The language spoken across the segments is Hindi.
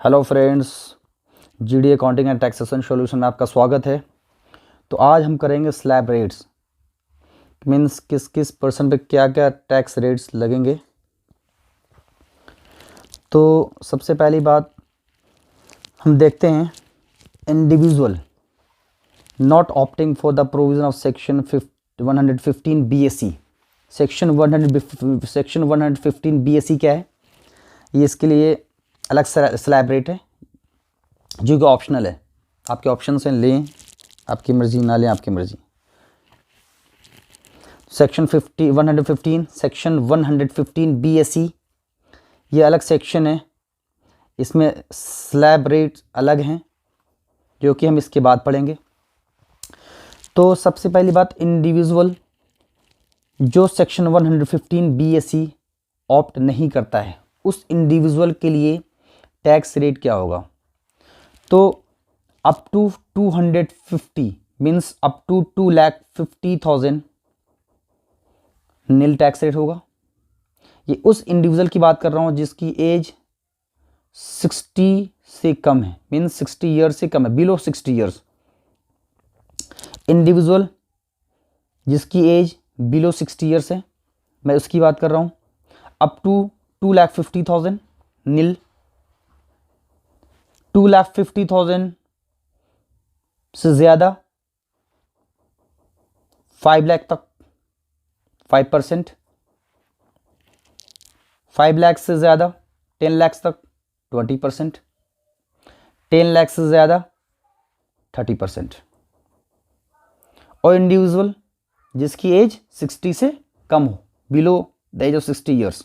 Hello friends, GD accounting and taxation solution में आपका स्वागत है। तो आज हम करेंगे स्लैब रेट्स, मीन्स किस किस पर्सन पे क्या क्या टैक्स रेट्स लगेंगे। तो सबसे पहली बात हम देखते हैं, individual not opting for the provision of section 115 BAC। Section 115 BAC क्या है? ये इसके लिए अलग स्लैब रेट है जो कि ऑप्शनल है। आपके ऑप्शन से लें आपकी मर्जी, ना लें आपकी मर्जी। सेक्शन 115 सेक्शन 115 BAC ये अलग सेक्शन है, इसमें स्लैब रेट अलग हैं जो कि हम इसके बाद पढ़ेंगे। तो सबसे पहली बात, इंडिविजुअल जो सेक्शन 115 BAC ऑप्ट नहीं करता है उस इंडिविजुअल के लिए टैक्स रेट क्या होगा? तो up to 250 means up to 2,50,000 nil tax rate होगा। ये उस इंडिविजुअल की बात कर रहा हूँ जिसकी एज 60 से कम है, मीन्स 60 ईयर्स से कम है, बिलो 60 ईयर्स। इंडिविजुअल जिसकी एज बिलो 60 ईयर्स है, मैं उसकी बात कर रहा हूँ। अप टू 2,50,000 नील, 2,50,000 से ज़्यादा 5 लाख तक 5%, 5 लाख से ज़्यादा 10 लाख तक 20%, 10 लाख से ज़्यादा 30%। और इंडिविजुअल जिसकी एज 60 से कम हो, below the age of 60 years,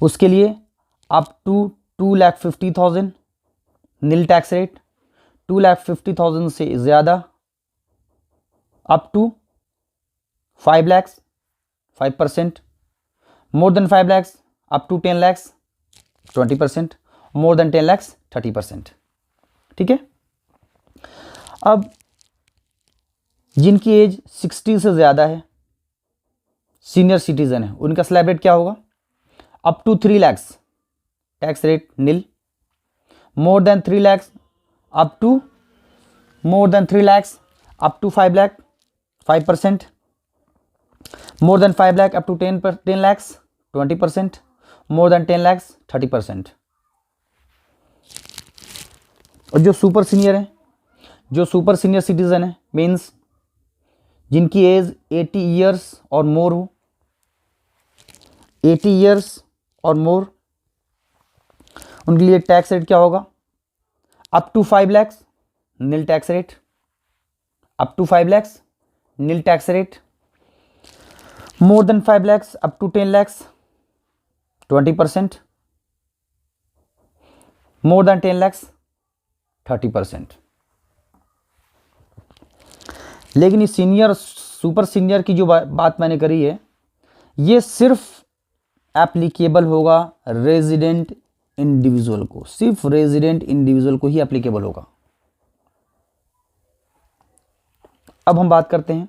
उसके लिए up to 2,50,000 nil tax rate, 2,50,000 से ज़्यादा up to 5 lakh 5%, more than 5 lakh up to 10 lakh 20%, more than 10 lakh 30%। ठीक है। अब जिनकी एज 60 से ज़्यादा है, सीनियर सिटीजन है, उनका स्लैब रेट क्या होगा? Up to 3 lakh tax rate nil, more than 3 lakh up to more than 3 lakh up to 5 lakh 5%, more than 5 lakh up to 10 lakh 20%, more than 10 lakh 30%। और जो सुपर सीनियर है, जो सुपर सीनियर सिटीजन है, मीन्स जिनकी एज 80 ईयर्स और मोर हो, 80 ईयर्स और मोर, उनके लिए टैक्स रेट क्या होगा? Up to 5 lakh nil tax rate, up to 5 lakh nil tax rate, more than 5 lakh up to 10 lakh 20%, more than 10 lakh 30%। लेकिन ये सीनियर सुपर सीनियर की जो बात मैंने करी है, ये सिर्फ एप्लीकेबल होगा रेजिडेंट इंडिविजुअल को, सिर्फ रेजिडेंट इंडिविजुअल को ही एप्लीकेबल होगा। अब हम बात करते हैं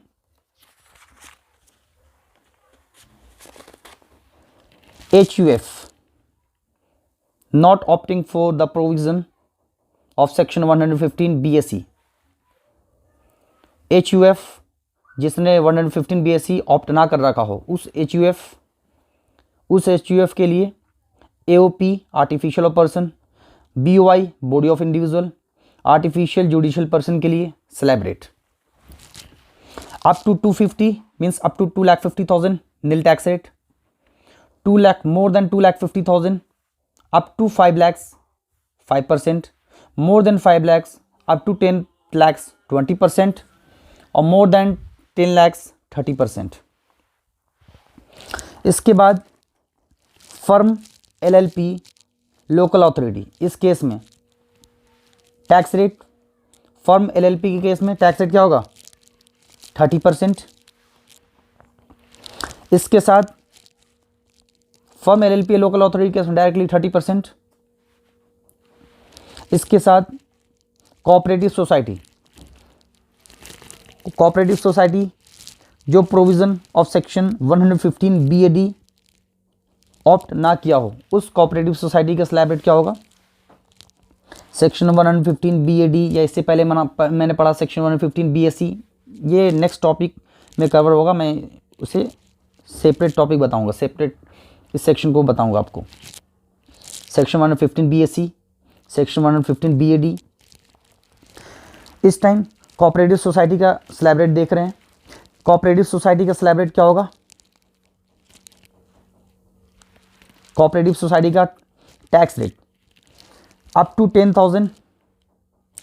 HUF not opting for the provision of section 115 BAC। HUF जिसने 115 BAC ऑप्ट ना कर रखा हो, उस HUF के लिए AOP artificial of person, BOI body of individual, artificial judicial person के लिए slab rate up to 250 means up to 2,50,000 nil tax rate, 2 lakh more than 2,50,000 up to 5 lakh 5%, more than 5 lakh up to 10 lakh 20%, और मोर देन 10 लाख 30%। इसके बाद फर्म LLP लोकल अथॉरिटी, इस केस में टैक्स रेट, फर्म LLP के केस में टैक्स रेट क्या होगा? 30%। इसके साथ firm LLP local authority case में डायरेक्टली 30%। इसके साथ कोऑपरेटिव सोसाइटी जो provision of section 115 BAD opt ना किया हो, उस कोऑपरेटिव सोसाइटी का स्लैब रेट क्या होगा? सेक्शन 115 BAD, या इससे पहले मैंने पढ़ा सेक्शन 115 BSC, ये नेक्स्ट टॉपिक में कवर होगा, मैं उसे सेपरेट टॉपिक बताऊंगा, सेपरेट इस सेक्शन को बताऊंगा आपको। Section 115 BSC, section 115 BAD। इस टाइम कोऑपरेटिव सोसाइटी का स्लैब रेट देख रहे हैं। कोऑपरेटिव सोसाइटी का स्लैब रेट क्या होगा? कोऑपरेटिव सोसाइटी का टैक्स रेट अप टू 10,000,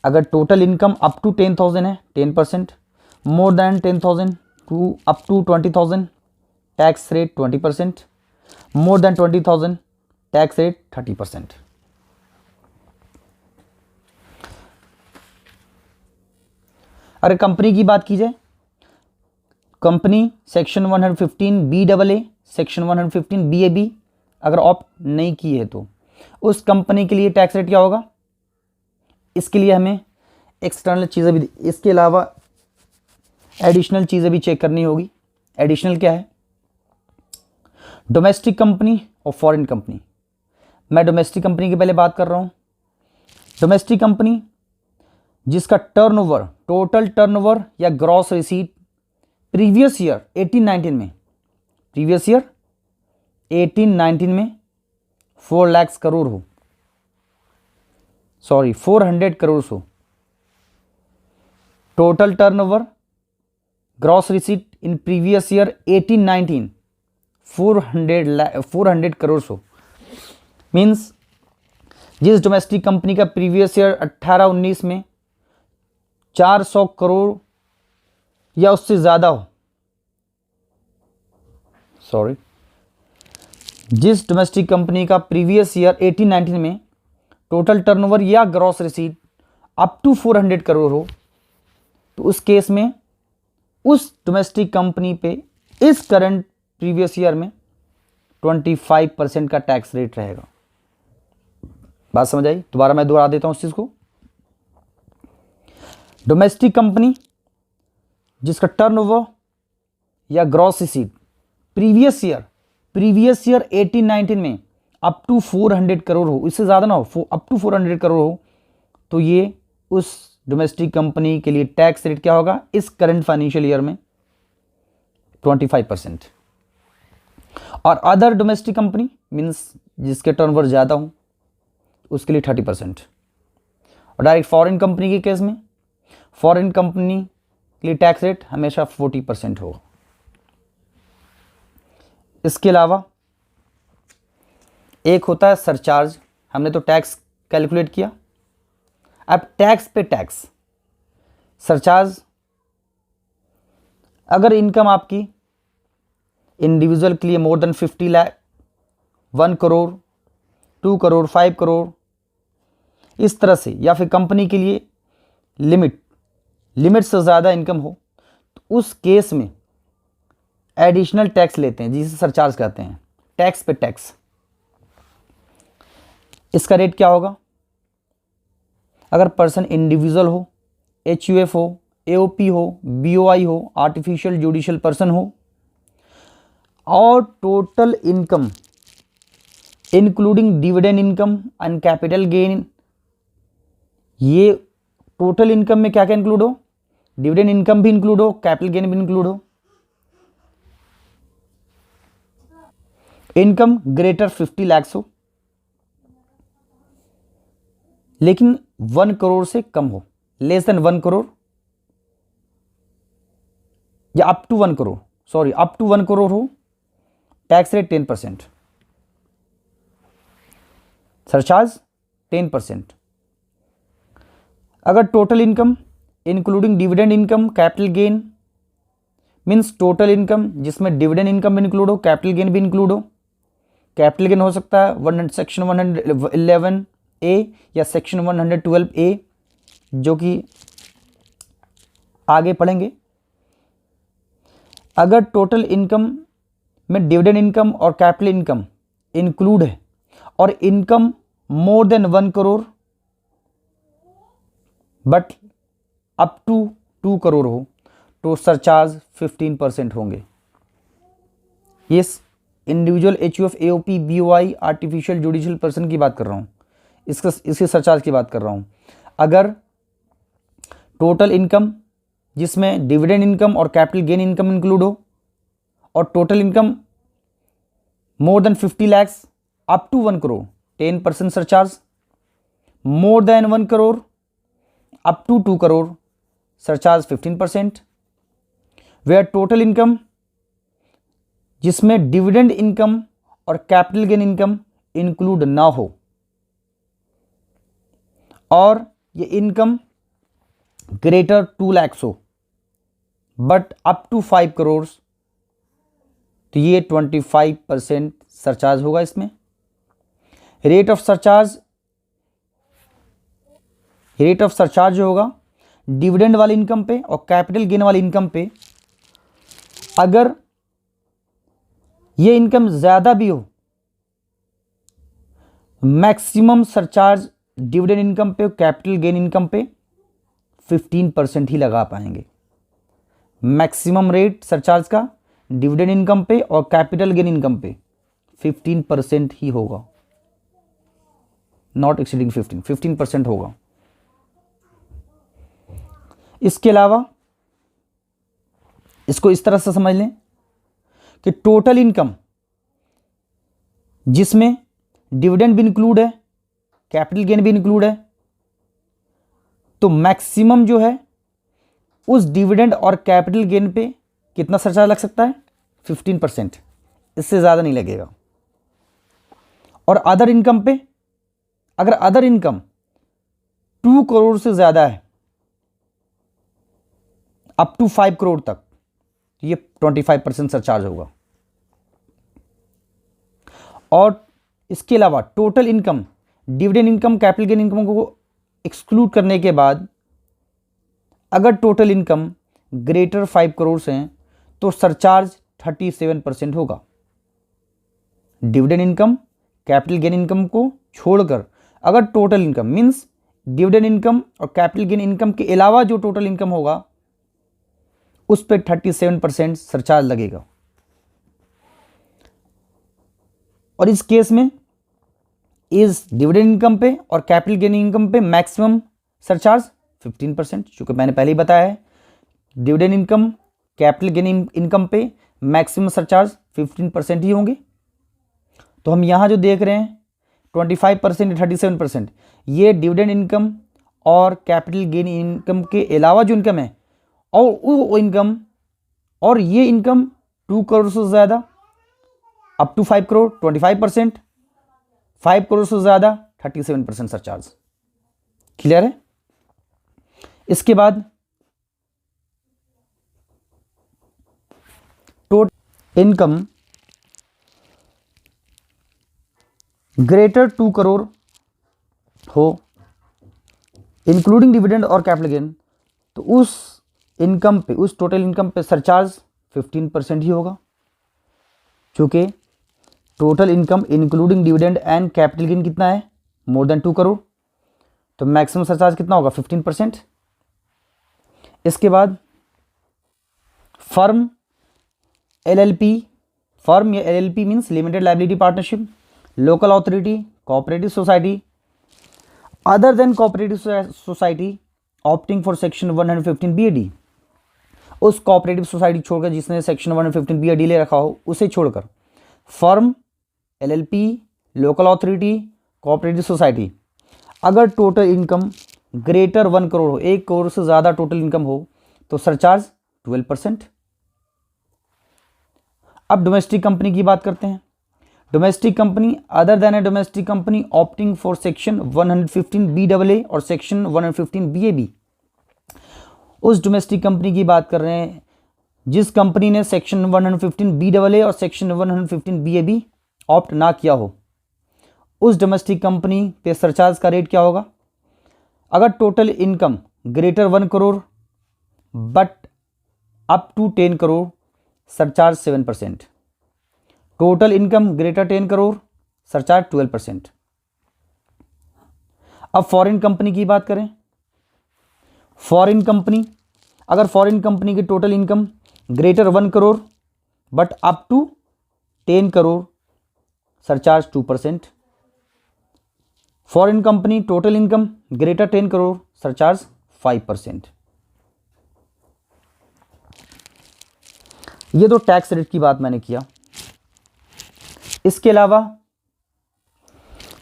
अगर टोटल इनकम अप टू 10,000 है 10%, more than 10,000 to up to 20,000 tax rate 20%, more then 20,000 tax rate 30%। अगर कंपनी की बात की जाए, company section 115 BAA, section 115 BAB अगर ऑप्ट नहीं की है तो उस कंपनी के लिए टैक्स रेट क्या होगा? इसके लिए हमें एक्सटर्नल चीज़ें भी, इसके अलावा एडिशनल चीज़ें भी चेक करनी होगी। एडिशनल क्या है? डोमेस्टिक कंपनी और फॉरेन कंपनी। मैं डोमेस्टिक कंपनी की पहले बात कर रहा हूँ। डोमेस्टिक कंपनी जिसका टर्नओवर, टोटल टर्नओवर या ग्रॉस रिसीट प्रीवियस ईयर 18-19 में, प्रीवियस ईयर 18-19 में 4 लाख करोड़ हो, सॉरी 400 करोड़ हो। Total turnover gross receipt in previous year 18-19 400 crore हो। मीन्स जिस डोमेस्टिक कंपनी का प्रीवियस ईयर 18-19 में 400 करोड़ या उससे ज़्यादा हो, सॉरी, जिस डोमेस्टिक कंपनी का प्रीवियस ईयर 18-19 में टोटल टर्नओवर या gross receipt up to 400 crore हो, तो उस केस में उस डोमेस्टिक कंपनी पे इस करंट प्रीवियस ईयर में 25% का टैक्स रेट रहेगा। बात समझ आई? दोबारा मैं दोहरा देता हूं उस चीज को। डोमेस्टिक कंपनी जिसका टर्नओवर या ग्रॉस रिसीट प्रीवियस ईयर 18-19 में अप टू 400 करोड़ हो, इससे ज़्यादा ना हो, अप टू 400 करोड़ हो, तो ये उस डोमेस्टिक कंपनी के लिए टैक्स रेट क्या होगा इस करंट फाइनेंशियल ईयर में? 25%। और अदर डोमेस्टिक कंपनी मीन्स जिसके टर्नओवर ज़्यादा हो उसके लिए 30%। और डायरेक्ट फॉरेन कंपनी के केस में, फॉरेन कंपनी के लिए टैक्स रेट हमेशा 40% होगा। इसके अलावा एक होता है सरचार्ज। हमने तो टैक्स कैलकुलेट किया, अब टैक्स पे टैक्स। सरचार्ज, अगर इनकम आपकी इंडिविजुअल के लिए मोर देन 50 लाख, 1 करोड़, 2 करोड़, 5 करोड़, इस तरह से, या फिर कंपनी के लिए लिमिट से ज़्यादा इनकम हो, तो उस केस में एडिशनल टैक्स लेते हैं जिसे सरचार्ज कहते हैं। टैक्स पे टैक्स, इसका रेट क्या होगा? अगर पर्सन इंडिविजुअल हो, HUF हो, AOP हो, BOI हो, आर्टिफिशियल जुडिशियल पर्सन हो, और total income including dividend income and capital gain, ये टोटल इनकम में क्या क्या इंक्लूड हो? डिविडेंड इनकम भी इंक्लूड हो, कैपिटल गेन भी इंक्लूड हो। इनकम ग्रेटर 50 लाख हो, लेकिन 1 करोड़ से कम हो, लेस देन 1 करोड़, या up to 1 crore, sorry up to 1 crore हो, टैक्स रेट 10%, सरचार्ज 10%। अगर total income including dividend income, capital gain, means total income जिसमें डिविडेंड इनकम भी इंक्लूड हो, कैपिटल गेन भी इंक्लूड हो। कैपिटल गेन हो सकता है सेक्शन 111A या सेक्शन 112A, जो कि आगे पढ़ेंगे। अगर टोटल इनकम में डिविडेंड इनकम और कैपिटल इनकम इंक्लूड है और इनकम more than 1 crore but up to 2 crore हो, तो सरचार्ज 15% होंगे। ये individual, HUF, AOP, BOI, artificial judicial person की बात कर रहा हूँ, इसके सरचार्ज की बात कर रहा हूँ। अगर टोटल इनकम जिसमें डिविडेंड इनकम और कैपिटल गेन इनकम इंक्लूड हो और total income more than 50 lakhs up to 1 crore 10% surcharge, more than 1 crore up to 2 crore surcharge 15%, where total income जिसमें डिविडेंड इनकम और कैपिटल गेन इनकम इंक्लूड ना हो और ये इनकम ग्रेटर 2 lakhs हो बट अप टू 5 crores, तो ये 25% सरचार्ज होगा इसमें। रेट ऑफ सरचार्ज जो होगा डिविडेंड वाली इनकम पे और कैपिटल गेन वाली इनकम पे, अगर ये इनकम ज्यादा भी हो, मैक्सिमम सरचार्ज डिविडेंड इनकम पे और कैपिटल गेन इनकम पे 15% ही लगा पाएंगे। मैक्सिमम रेट सरचार्ज का डिविडेंड इनकम पे और कैपिटल गेन इनकम पे 15% ही होगा, नॉट एक्सीडिंग 15% होगा। इसके अलावा इसको इस तरह से समझ लें कि टोटल इनकम जिसमें डिविडेंड भी इंक्लूड है, कैपिटल गेन भी इंक्लूड है, तो मैक्सिमम जो है उस डिविडेंड और कैपिटल गेन पे कितना सरचार्ज लग सकता है? 15%, इससे ज़्यादा नहीं लगेगा। और अदर इनकम पे, अगर अदर इनकम 2 crore से ज़्यादा है अप टू 5 crore तक, तो ये 25% सरचार्ज होगा। और इसके अलावा total income, dividend income, capital gain income को एक्सक्लूड करने के बाद अगर टोटल इनकम ग्रेटर 5 crores हैं तो सरचार्ज 37% होगा। Dividend income, capital gain income को छोड़कर अगर total income means dividend income और कैपिटल गेन इनकम के अलावा जो टोटल इनकम होगा उस पर 37% सरचार्ज लगेगा। और इस केस में इस डिविडेंड इनकम पे और कैपिटल गेन इनकम पे मैक्सिमम सरचार्ज 15%, चूंकि मैंने पहले ही बताया है dividend income, capital gain income पे मैक्सिमम सरचार्ज 15% ही होंगे। तो हम यहाँ जो देख रहे हैं 25% या 37%, ये डिविडेंड इनकम और कैपिटल गेन इनकम के अलावा जो इनकम है और वो इनकम और ये इनकम 2 crore से ज़्यादा अप टू 5 crore 25%, 5 crore से ज़्यादा 37% सरचार्ज। क्लियर है? इसके बाद टोटल इनकम ग्रेटर 2 crore हो इंक्लूडिंग डिविडेंड और कैपिटल गेन, तो उस इनकम पे, उस टोटल इनकम पे सरचार्ज 15% ही होगा। चूंकि total income including dividend and capital gain कितना है? मोर देन 2 crore, तो मैक्सिमम सरचार्ज कितना होगा? 15%। इसके बाद फर्म, LLP, फर्म या LLP means limited liability partnership, local authority, cooperative society, other than cooperative society opting for section 115 BAD, उस कोऑपरेटिव सोसाइटी छोड़कर जिसने सेक्शन 115 BAD ले रखा हो उसे छोड़कर firm, LLP, local authority, cooperative society, अगर टोटल इनकम ग्रेटर 1 crore हो, 1 crore से ज़्यादा टोटल इनकम हो, तो सरचार्ज 12%। अब डोमेस्टिक कंपनी की बात करते हैं। Domestic company other than a domestic company opting for section 115 BAA और सेक्शन 115 BAB, उस डोमेस्टिक कंपनी की बात कर रहे हैं जिस कंपनी ने सेक्शन 115 BAA और सेक्शन 115 BAB ऑप्ट ना किया हो, उस डोमेस्टिक कंपनी पे सरचार्ज का रेट क्या होगा? अगर total income greater 1 crore but up to 10 crore, surcharge 7%, total income greater 10 crore, surcharge 12%। अब फॉरेन कंपनी की बात करें। फॉरेन कंपनी, अगर फॉरेन कंपनी की total income greater 1 crore but up to 10 crore surcharge 2%. Foreign company total income greater 10 crore surcharge 5%. ये तो टैक्स रेट की बात मैंने किया. इसके अलावा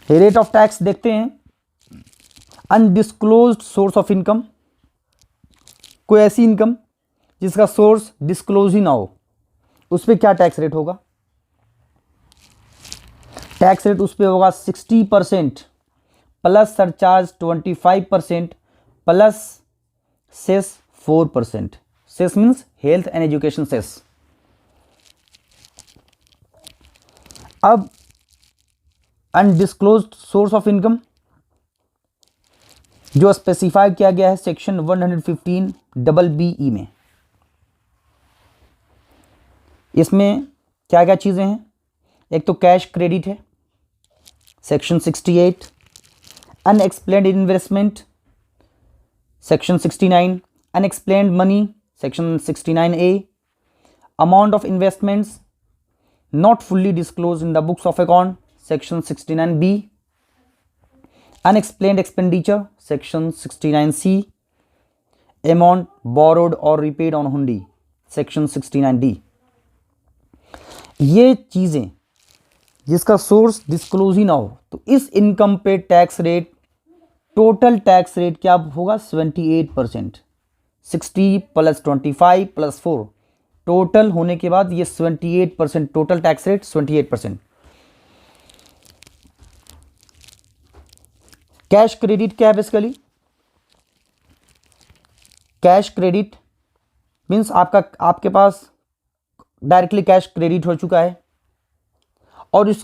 रेट ऑफ टैक्स देखते हैं. अनडिस्क्लोज्ड सोर्स ऑफ इनकम, कोई ऐसी इनकम जिसका सोर्स डिस्क्लोज ही ना हो, उस पर क्या टैक्स रेट होगा? टैक्स रेट उस पर होगा 60% plus surcharge 25% plus cess 4%. Cess means health and education cess. अब अनडिस्क्लोज्ड सोर्स ऑफ इनकम जो स्पेसिफाई किया गया है सेक्शन 115 में, इसमें क्या क्या चीज़ें हैं? एक तो कैश क्रेडिट है section 68, unexplained investment section 69, unexplained money section 69A, amount of investments not fully disclosed in the books of account section 69B, unexplained expenditure section 69C, amount borrowed or repaid on hundi section 69D. ये चीज़ें जिसका सोर्स डिस्क्लोज ही ना हो, तो इस इनकम पे tax rate, total tax rate क्या होगा? 78%. 60 प्लस 25 प्लस 4 टोटल होने के बाद ये 78%, total tax rate 78%. Cash credit क्या है? बेसिकली कैश क्रेडिट मीन्स आपके पास डायरेक्टली कैश क्रेडिट हो चुका है और इस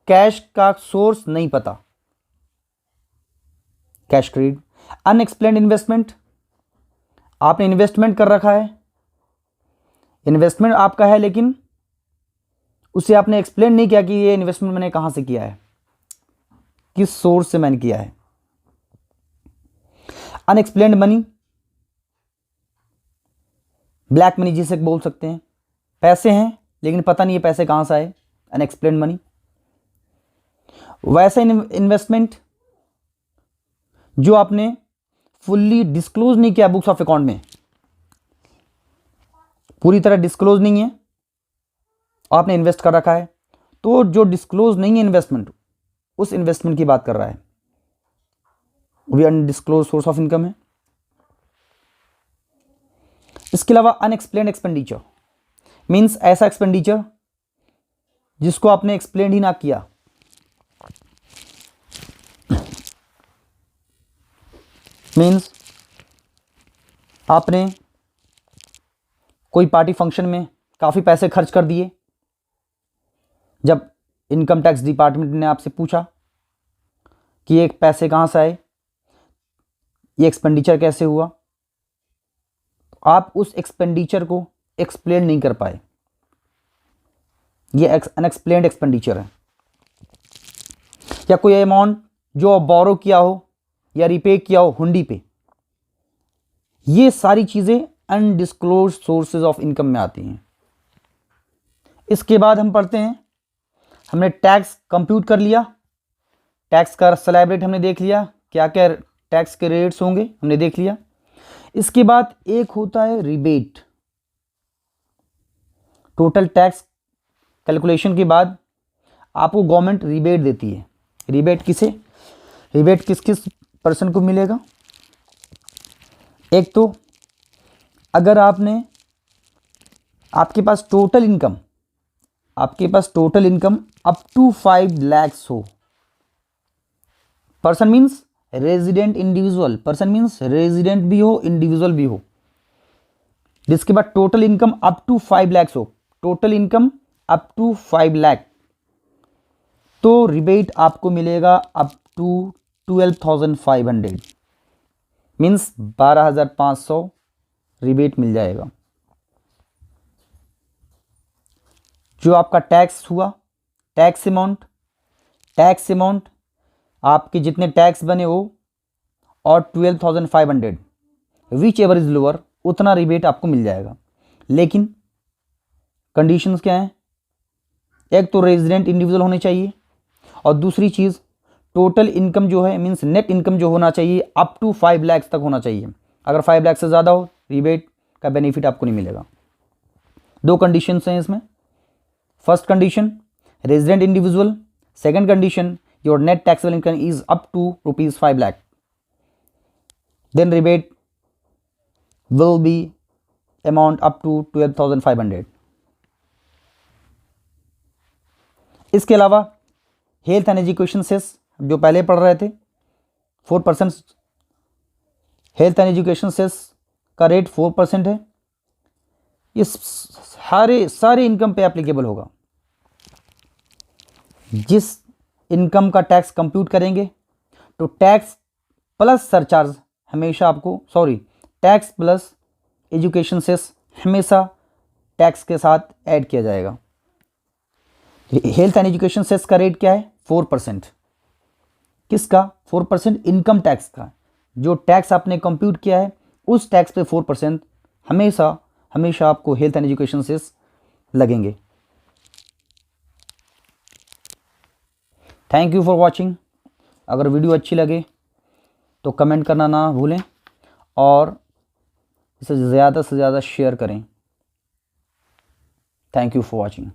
कैश का सोर्स नहीं पता. Cash credit. अनएक्सप्लेन्ड इन्वेस्टमेंट, आपने इन्वेस्टमेंट कर रखा है, इन्वेस्टमेंट आपका है लेकिन उसे आपने एक्सप्लेन नहीं किया कि ये इन्वेस्टमेंट मैंने कहां से किया है, किस सोर्स से मैंने किया है. अनएक्सप्लेन्ड मनी, ब्लैक मनी जिसे बोल सकते हैं, पैसे हैं लेकिन पता नहीं है पैसे कहां से आए, अनएक्सप्लेन्ड मनी. वैसे इन्वेस्टमेंट जो आपने फुल्ली डिस्क्लोज नहीं किया बुक्स ऑफ अकाउंट में, पूरी तरह डिस्क्लोज नहीं है, आपने इन्वेस्ट कर रखा है, तो जो डिस्क्लोज नहीं है इन्वेस्टमेंट, उस इन्वेस्टमेंट की बात कर रहा है, वो भी अनडिस्क्लोज सोर्स ऑफ इनकम है. इसके अलावा अनएक्सप्लेन्ड एक्सपेंडिचर मीन्स ऐसा एक्सपेंडिचर जिसको आपने एक्सप्लेन ही ना किया. मीन्स आपने कोई पार्टी फंक्शन में काफ़ी पैसे खर्च कर दिए, जब इनकम टैक्स डिपार्टमेंट ने आपसे पूछा कि ये पैसे कहाँ से आए, ये एक्सपेंडिचर कैसे हुआ, आप उस एक्सपेंडिचर को एक्सप्लेन नहीं कर पाए, ये अनएक्सप्लेन्ड एक्सपेंडिचर है. या कोई अमाउंट जो बोरो किया हो या रिपे किया हो हुंडी पे, ये सारी चीज़ें अनडिस्क्लोज्ड सोर्सेज ऑफ इनकम में आती हैं. इसके बाद हम पढ़ते हैं, हमने टैक्स कंप्यूट कर लिया, टैक्स का स्लैब रेट हमने देख लिया, क्या क्या टैक्स के रेट्स होंगे हमने देख लिया. इसके बाद एक होता है रिबेट. टोटल टैक्स कैलकुलेशन के बाद आपको गवर्नमेंट रिबेट देती है. रिबेट किसे, रिबेट किस किस पर्सन को मिलेगा? एक तो अगर आपके पास total income up to 5 lakhs हो, person means resident individual, person means resident भी हो इंडिविजुअल भी हो, जिसके बाद total income up to 5 lakhs हो, total income up to 5 lakh, तो रिबेट आपको मिलेगा अप टू 12,500 मीन्स 12,500 रिबेट मिल जाएगा. जो आपका टैक्स हुआ, टैक्स अमाउंट आपके जितने टैक्स बने हो और 12,500 विच एवर इज लोअर, उतना रिबेट आपको मिल जाएगा. लेकिन कंडीशंस क्या हैं? एक तो रेजिडेंट इंडिविजुअल होने चाहिए, और दूसरी चीज़ टोटल इनकम जो है मीन्स नेट इनकम जो होना चाहिए अप टू 5 लाख तक होना चाहिए। अगर 5 लाख से ज़्यादा हो रिबेट का बेनिफिट आपको नहीं मिलेगा। दो कंडीशंस हैं इसमें। First condition resident individual, second condition your net taxable income is up to ₹5 lakh, then rebate will be amount up to 12,500। इसके अलावा हेल्थ एंड एजुकेशन सेस जो पहले पढ़ रहे थे 4%, हेल्थ एंड एजुकेशन सेस का रेट 4% है। ये सारे इनकम पे एप्लीकेबल होगा। जिस इनकम का टैक्स कंप्यूट करेंगे तो टैक्स प्लस सरचार्ज हमेशा आपको टैक्स प्लस एजुकेशन सेस हमेशा टैक्स के साथ ऐड किया जाएगा। हेल्थ एंड एजुकेशन सेस का रेट क्या है 4%। किसका 4%? इनकम टैक्स का। जो टैक्स आपने कंप्यूट किया है उस टैक्स पे 4% हमेशा आपको हेल्थ एंड एजुकेशन सेस लगेंगे। Thank you for watching. अगर वीडियो अच्छी लगे तो कमेंट करना ना भूलें और इसे ज़्यादा से ज़्यादा शेयर करें। Thank you for watching.